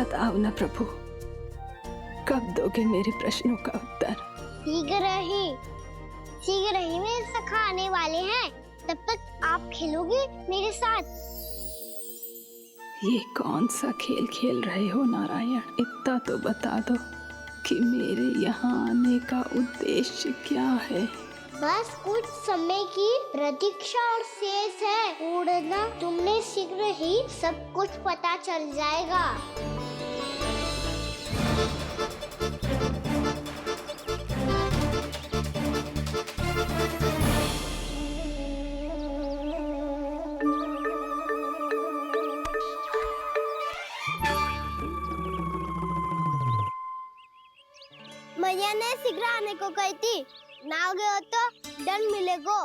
बताओ ना प्रभु, कब दोगे मेरे प्रश्नों का उत्तर? शीघ्र ही मेरे सखा आने वाले हैं, तब तक आप खेलोगे मेरे साथ। ये कौन सा खेल खेल रहे हो नारायण? इतना तो बता दो कि मेरे यहाँ आने का उद्देश्य क्या है? बस कुछ समय की प्रतीक्षा और शेष है। उड़ना तुमने शीघ्र ही सब कुछ पता चल जाएगा। मैया ने शीघ्र आने को कही थी, ना हो गए हो तो दंड मिलेगा।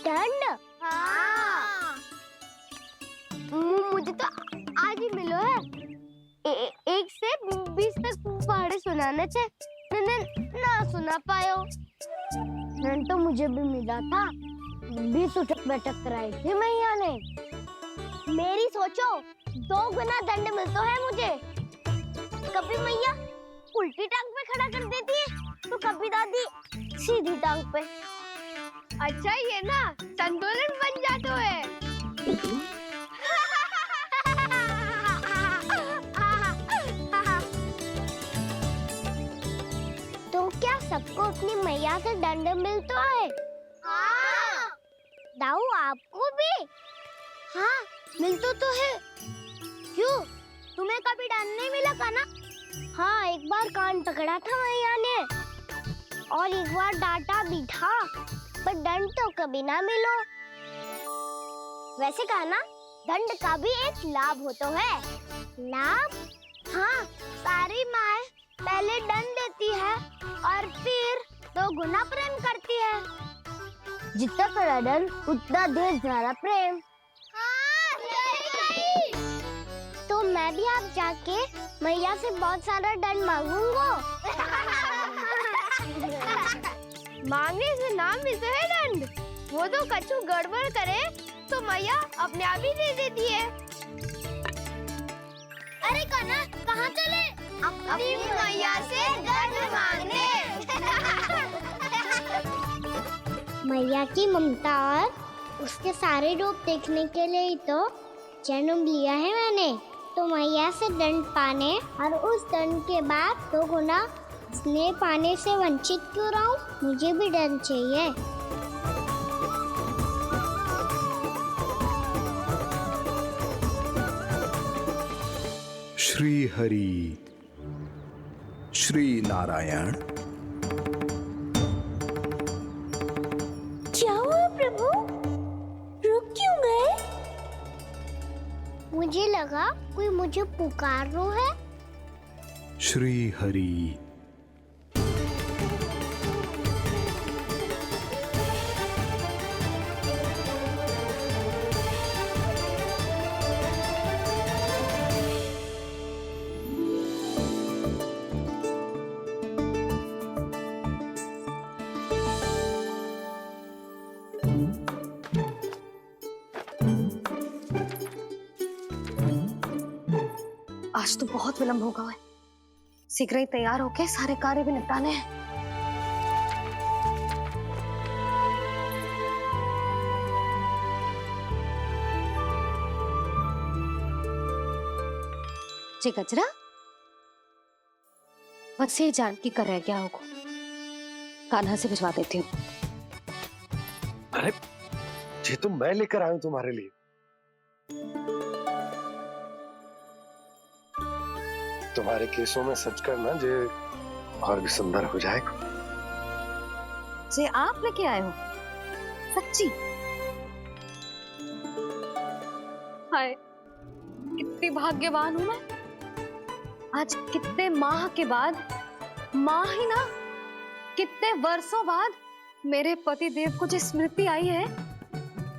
दंड? हाँ। मुझे तो आज ही मिलो है। 1 से 20 तक पहाड़े सुनाने थे, ना सुना पायो। दंड तो मुझे भी मिला था, 20 उठक बैठक कराई थी मैया ने। मेरी सोचो, 2 गुना दंड मिलता है मुझे। कभी मैया उल्टी टांग पे खड़ा कर देती है, तो कभी दादी सीधी टांग पे। अच्छा ये ना संतुलन बन जाता है। तो क्या सबको अपनी मैया से दंड मिलता है? हाँ। दाऊ आपको भी? हाँ मिलता तो है। क्यों, तुम्हें कभी दंड नहीं मिला का ना? हाँ, एक बार कान पकड़ा था मैया ने और एक बार डांटा भी था, पर दंड तो कभी ना मिलो। वैसे कहा ना, दंड का भी एक लाभ होता है। लाभ? हाँ, सारी माँ पहले दंड देती है और फिर 2 गुना प्रेम करती है। जितना बड़ा दंड उतना ढेर सारा प्रेम। हाँ, सही। तो मैं भी आप जाके मैया से बहुत सारा दंड मांगूंगा। मांगने से नाम मिलता है दंड। वो तो कछु गड़बड़ करे तो मैया अपने आप ही दे देती है। अरे कना, कहाँ चले? अपनी मैया से दंड मांगने। मैया की ममता और उसके सारे रूप देखने के लिए ही तो जन्म लिया है मैंने। तो मैया से दंड पाने और उस दंड के बाद 2 गुना स्नेह पाने से वंचित क्यों रहूं? मुझे भी दंड चाहिए। श्री हरि, श्री नारायण। क्या हुआ प्रभु? रुक क्यों गए? मुझे लगा कोई मुझे पुकार रहा है। श्री हरि। आज तो बहुत विलंब होगा है। शीघ्र ही तैयार होके सारे कार्य भी निपटाने हैं। जी गजरा, बस ये जानकी कर रह गया होगा, कान्हा से भिजवा देती हूँ। अरे ये तो मैं लेकर आया हूं तुम्हारे लिए। तुम्हारे केसों में सच करना जे और भी सुंदर हो जाएगा। जे आप लेके आए हो? सच्ची? हाय, कितनी भाग्यवान हूं मैं। आज कितने माह के बाद, माह ही ना, कितने वर्षों बाद मेरे पति देव को जो स्मृति आई है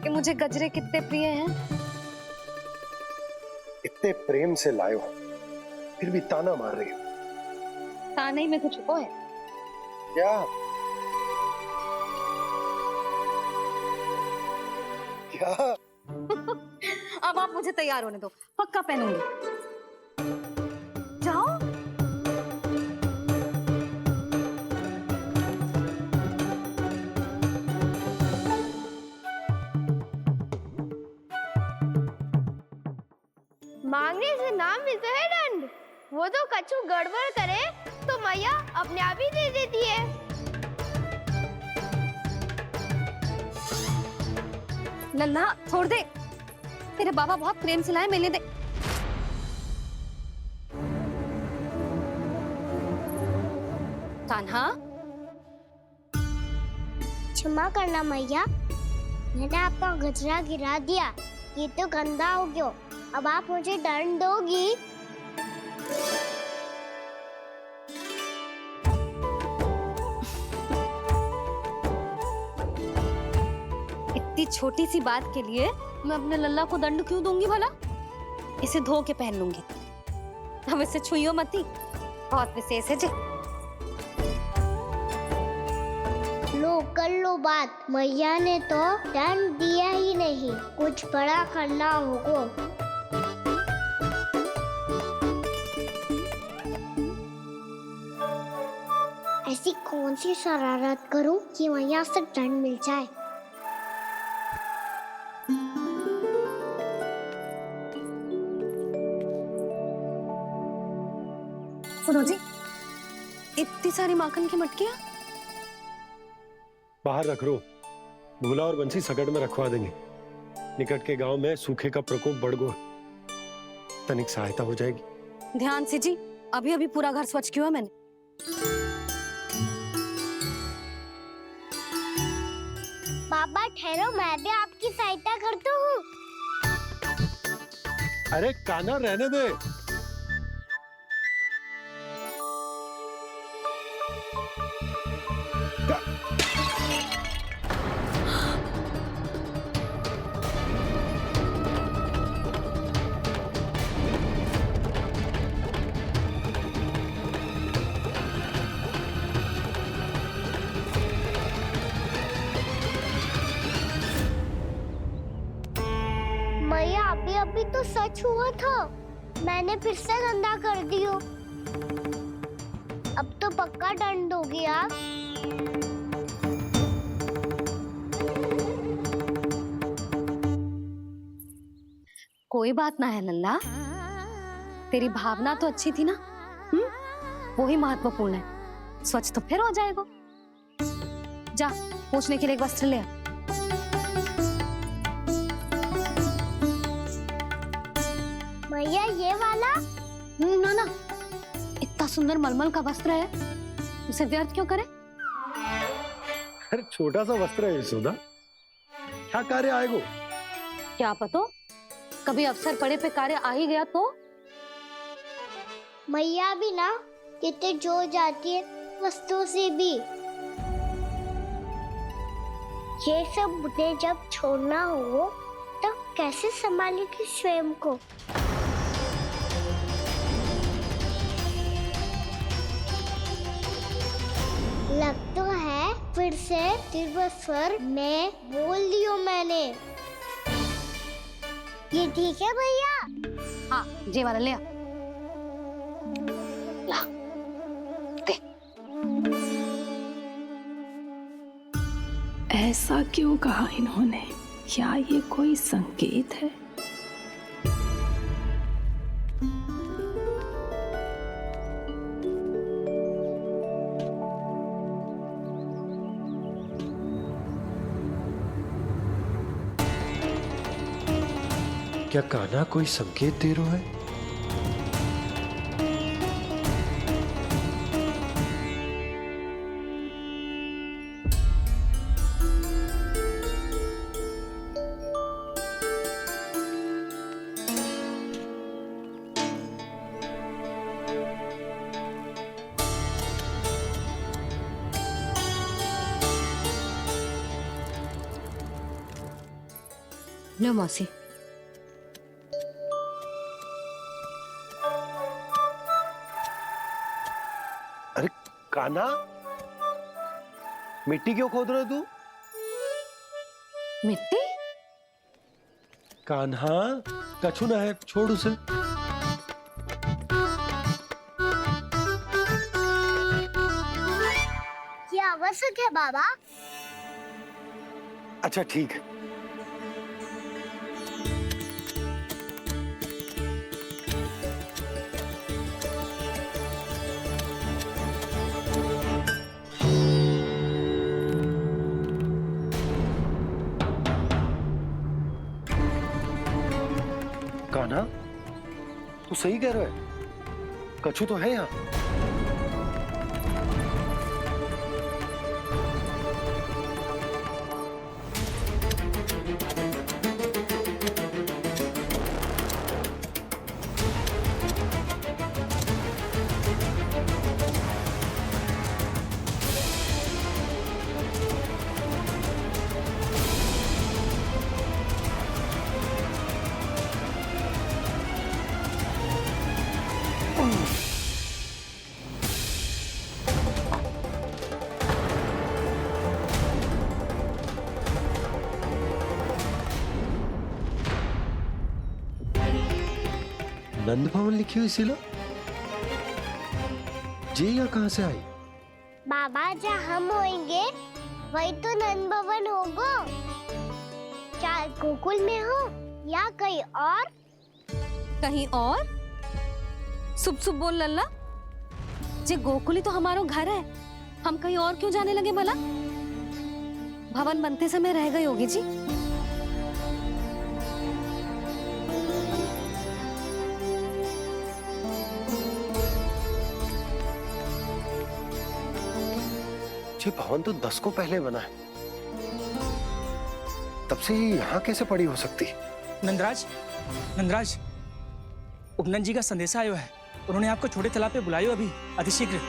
कि मुझे गजरे कितने प्रिय हैं। इतने प्रेम से लाए हो, फिर भी ताना मार रही हो। ताने में कुछ छुपो है क्या? क्या? अब आप मुझे तैयार होने दो, पक्का पहनूंगी। मांगने से नाम मिलता है दंड। वो तो कछु गड़बड़ करे तो मैया अपने आप ही दे देती है। नन्हा छोड़ दे, तेरे बाबा बहुत प्रेम से लाए, मिलने दे। कान्हा, क्षमा करना मैया, मैंने आपका गजरा गिरा दिया, ये तो गंदा हो गया। अब आप मुझे दंड दोगी? इतनी छोटी सी बात के लिए मैं अपने लल्ला को दंड क्यों दूंगी भला? इसे धो के पहन लूंगी। अब इसे छुइयो मती, बहुत विशेष है जी। लो कर लो बात, मैया ने तो दंड दिया ही नहीं, कुछ बड़ा करना होगा। ऐसी कौन सी शरारत करूं कि मैया से दंड मिल जाए? सुनो जी, इतनी सारी माखन की मटकियां बाहर रख रो, भूला और बंसी सकट में रखवा देंगे। निकट के गांव में सूखे का प्रकोप बढ़ गो, तनिक सहायता हो जाएगी। ध्यान से जी, अभी अभी पूरा घर स्वच्छ किया मैंने। पापा ठहरो, मैं भी आपकी सहायता करता हूँ। अरे कान्हा रहने दे। मैया अभी अभी तो सच हुआ था, मैंने फिर से गंदा कर दियो। अब तो पक्का दंड दोगी आप। कोई बात ना है लल्ला, तेरी भावना तो अच्छी थी ना, वो ही महत्वपूर्ण है। स्वच्छ तो फिर हो जाएगा। जा पोंछने के लिए एक वस्त्र ले आ। मैया ये वाला? ना ना, इतना सुंदर मलमल का वस्त्र है, उसे व्यर्थ क्यों करे? अरे छोटा सा वस्त्र है यशोदा, क्या कार्य आएगो? क्या पता, कभी अवसर पड़े पे कार्य आ ही गया तो? मैया भी ना कितने जो जाती है वस्तुओं से भी। ये सब मुझे जब छोड़ना हो तो कैसे संभालेगी स्वयं को? लग तो है फिर से तीव्र स्वर में बोल दियो मैंने। ये ठीक है भैया? हाँ, ये वाला ले आ। ला, दे। ऐसा क्यों कहा इन्होंने? क्या ये कोई संकेत है? क्या कान्हा कोई संकेत दे रहा है? लो मौसी। अरे कान्हा, मिट्टी क्यों खोद रहे तू? मिट्टी? कान्हा, कछु ना है, छोड़ उसे। ये आवश्यक है बाबा। अच्छा ठीक है। कान्हा, तू सही कह रहा है, कछु तो है यहाँ। नंद भवन लिखी हुई सिला, जी यहाँ कहाँ से आई? बाबा जहाँ हम होंगे वही तो नंद भवन होगा। चाहे गोकुल में हो या कहीं और। कहीं और? सुब सुब बोल लल्ला, जे गोकुल ही तो हमारा घर है, हम कहीं और क्यों जाने लगे भला? भवन बनते समय रह गई होगी जी। ये भवन तो 10 को पहले बना है, तब से ये यहाँ कैसे पड़ी हो सकती? नंदराज, नंदराज, उपनंद जी का संदेशा आयो है। उन्होंने आपको छोटे तालाब पे बुलायो अभी, अतिशीघ्र।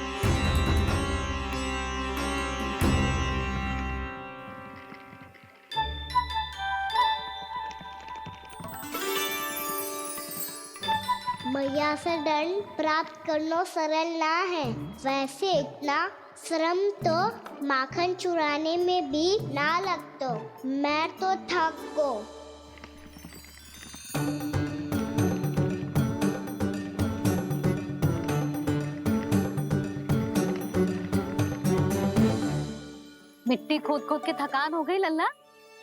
मैया से दंड प्राप्त करना सरल ना है। वैसे इतना श्रम तो माखन चुराने में भी ना लगतो। मैं तो थक गो। मिट्टी खोद खोद के थकान हो गई लल्ला,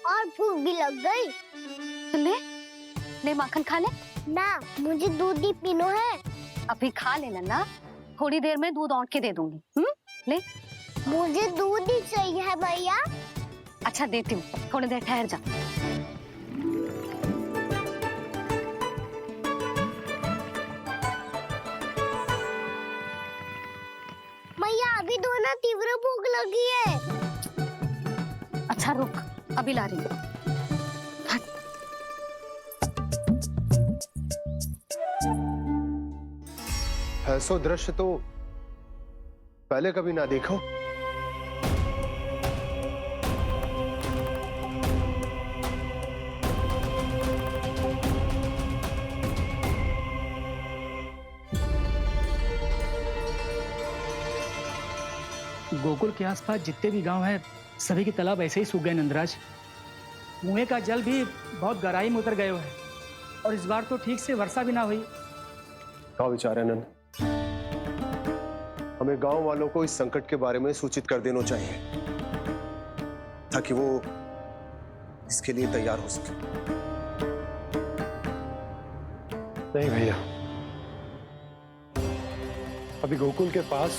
और भूख भी लग गई। तो ले ले माखन खा ले। ना, मुझे दूध ही पीनो है। अभी खा ले लल्ला, थोड़ी देर में दूध औंट के दे दूंगी। ले। मुझे दूध ही चाहिए है भैया। अच्छा देती हूँ, थोड़ी देर ठहर जा। मैया अभी दोनों तीव्र भूख लगी है। अच्छा रुक, अभी ला रही हूँ। ऐसा दृश्य तो पहले कभी ना देखो। गोकुल के आसपास जितने भी गांव हैं, सभी के तालाब ऐसे ही सूख गए नंदराज। कुएं का जल भी बहुत गहराई में उतर गए है, और इस बार तो ठीक से वर्षा भी ना हुई। क्या विचार है नंद? हमें गांव वालों को इस संकट के बारे में सूचित कर देना चाहिए, ताकि वो इसके लिए तैयार हो सके। नहीं भैया, अभी गोकुल के पास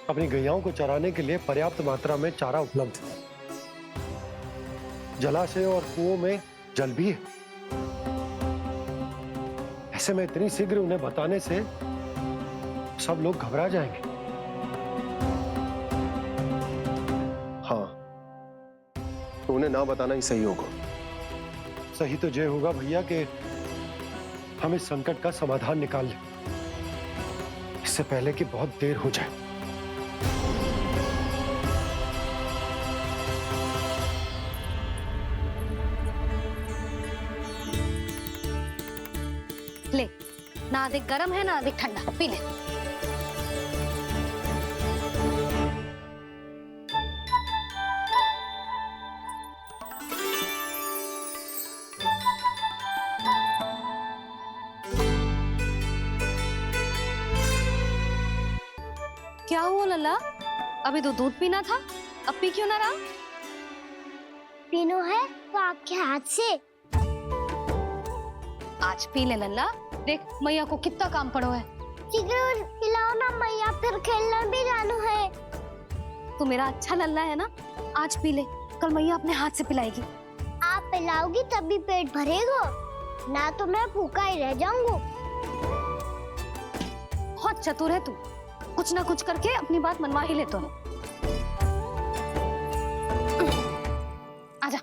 अपनी गैयाओं को चराने के लिए पर्याप्त मात्रा में चारा उपलब्ध है। जलाशय और कुओं में जल भी है। ऐसे में इतनी शीघ्र उन्हें बताने से सब लोग घबरा जाएंगे। हाँ, तो उन्हें ना बताना ही सही होगा। सही तो ये होगा भैया कि हम इस संकट का समाधान निकाल लें, इससे पहले कि बहुत देर हो जाए। ले, ना अधिक गर्म है ना अधिक ठंडा, पी ले। क्या हुआ लल्ला? अभी तो दूध पीना था, अब पी क्यों ना रहा? पीनो है तो आपके हाथ से। आज पी ले लल्ला, देख मैया को कितना काम पड़ो है। शीघ्र पिलाओ ना मैया, फिर खेलना भी जानो है। तू मेरा अच्छा लल्ला है ना, आज पी ले, कल मैया अपने हाथ से पिलाएगी। आप पिलाओगी तभी पेट भरेगा। ना तो मैं भूखा ही रह जाऊंगा। बहुत चतुर है तू, कुछ ना कुछ करके अपनी बात मनवा ही लेता है। आजा,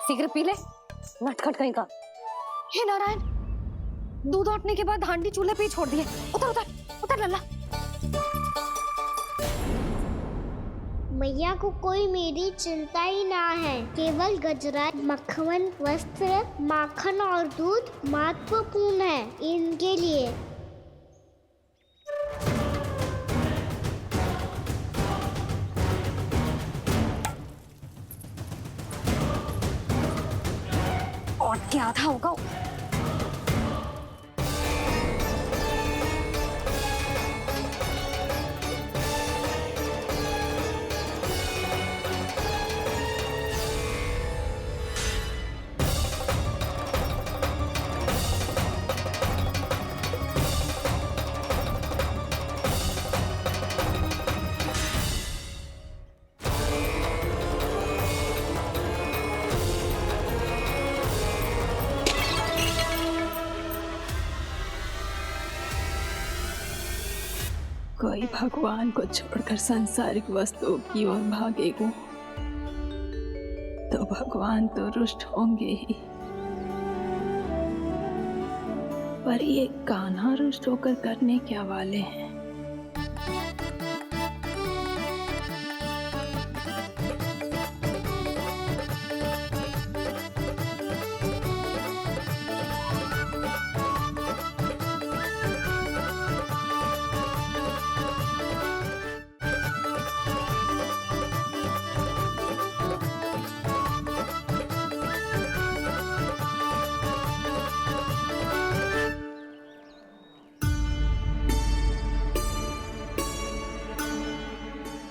सिगरेट पी ले, नटखट कहीं का। हे नारायण, दूध औटने के बाद हांडी चूल्हे पे ही छोड़ दिए। उतर उतर उतर लल्ला। मैया को कोई मेरी चिंता ही ना है। केवल गजरा, मक्खन, वस्त्र, माखन और दूध महत्वपूर्ण है इनके लिए। और क्या था होगा। कोई भगवान को छोड़कर सांसारिक वस्तुओं की ओर भागेगा तो भगवान तो रुष्ट होंगे ही, पर ये कान्हा रुष्ट होकर करने क्या वाले हैं?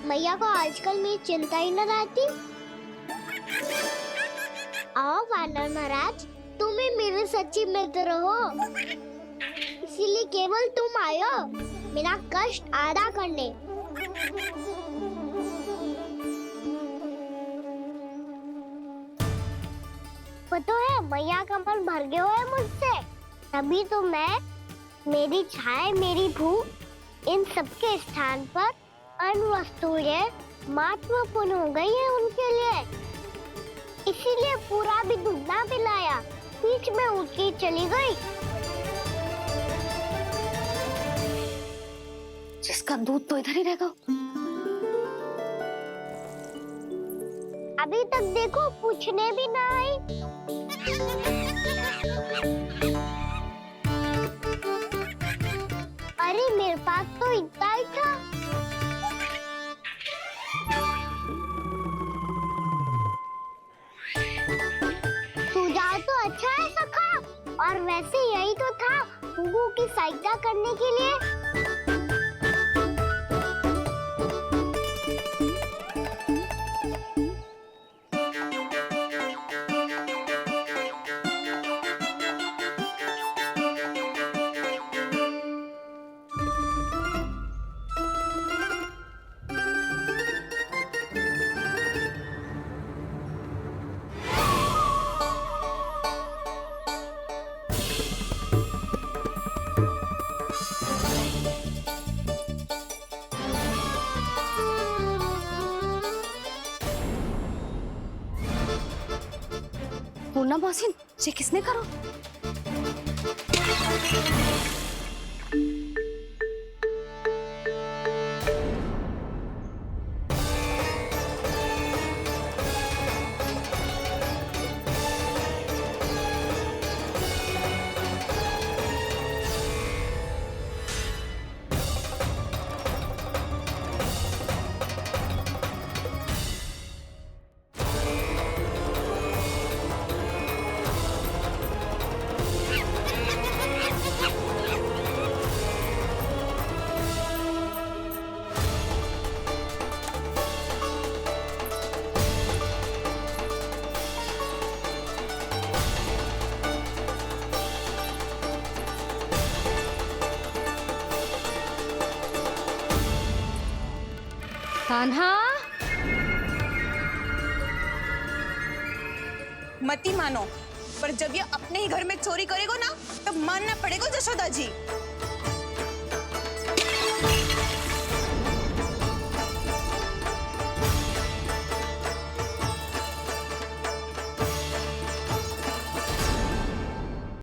मैया को आजकल मेरी चिंता ही न रहती। आओ वानर महाराज, तुम ही मेरे सच्ची मित्र हो, इसीलिए केवल तुम आयो मेरा कष्ट आधा करने। पता है मैया का मन भर गया है मुझसे, तभी तो मैं, मेरी छाया, मेरी भूख, इन सबके स्थान पर अन्य वस्तुएं महत्वपूर्ण हो गई है उनके लिए। इसीलिए पूरा भी दूध ना पिलाया, बीच में उठ के चली गई। जिसका दूध तो इधर ही रहेगा। अभी तक देखो पूछने भी ना आई। अरे मेरे पास तो इतना ही था। सुझाव तो अच्छा है सखा, और वैसे यही तो था गुगु की सहायता करने के लिए। पूर्णा मौसी, ये किसने करो? कान्हा, मत ही मानो, पर जब ये अपने ही घर में चोरी करेगा ना तब मानना पड़ेगा जशोदा जी।